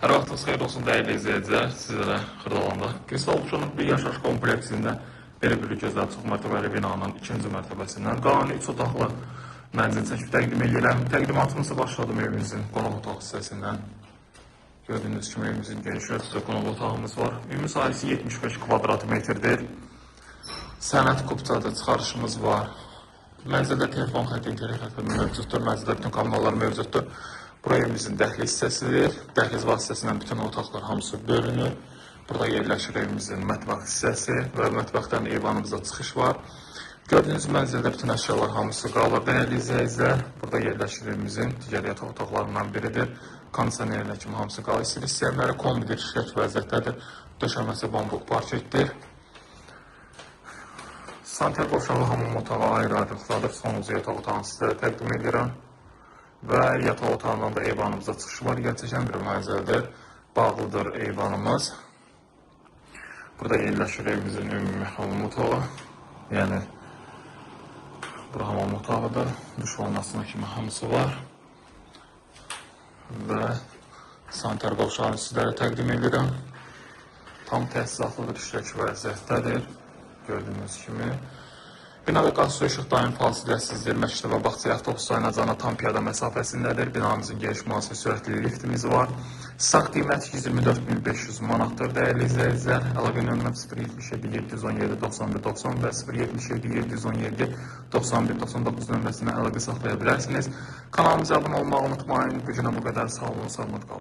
Hər vaxtınız xeyir olsun dəyərli izləyicilər, sizlərə Xırdalanda. Kristal Uçunun bir yaşayış kompleksində belə bir gözəl çox mərtəbəli binanın ikinci mərtəbəsindən qanuni 3 otaqlı mənzil çəkib təqdim edirəm. Təqdimatımızı başladım evimizin qonaq otaq hissəsindən. Gördüyünüz kimi evimizin geniş ölçüdə qonaq otağımız var. Ümumi sahəsi 75 kvadrat metrdir. Sənəd kupçada çıxarışımız var. Mənzildə telefon xətti, internet xətti mövcuddur. Mənzildə bütün kanallar mövcuddur. Bura evimizin dəhliz hissəsidir. Dəhliz vasitəsilə bütün otaqlar hamısı bölünür. Burada yerləşir evimizin mətbəx hissəsi və mətbəxdən eyvanımıza çıxış var. Gördüyünüz mənzildə bütün əşyalar hamısı qalır. Dəyərli izləyicilər, burada yerləşir evimizin digər yataq otaqlarından biridir. Kondisionerlə kimi hamısı qalır. İstilik sistemləri kombidir, işlək vəziyyətdədir. Döşəməsi bambuk parketdir. Sanitar qovşağı hamam otağı ayrı-ayrılıqdadır. Sonuncu yataq otağını sizlərə təqdim edirəm. Və yataq otağından da eyvanımıza çıxışı var. Gerçəkən bir mənzildir. Bağlıdır eyvanımız. Burada yerləşir evimizin ümumi hamam otağı. Yəni, bura hamam otağıdır. Duş vanasına kimi hamısı var. Və sanitar qovşağını sizlərə təqdim edirəm. Tam təsisatlıdır, işlək vəziyyətdədir. Gördüyünüz kimi. Binada qaz su işıq daim fasiləsizdir. Məktəb və bağçaya avtobus dayanacağına tam piyada məsafəsindədir. Binamızın geniş müasir sürətli liftimiz var. Sağ qiymət 124.500 manatdır. Dəyərli izləyicilər, əlaqə nömrəm 077 717 91 90 və 077 717 91 99 nömrəsindən əlaqə saxlaya bilərsiniz. Kanalımıza abunə olmağı unutmayın. Bu günə bu qədər. Sağ olun, sağlıqla qalın.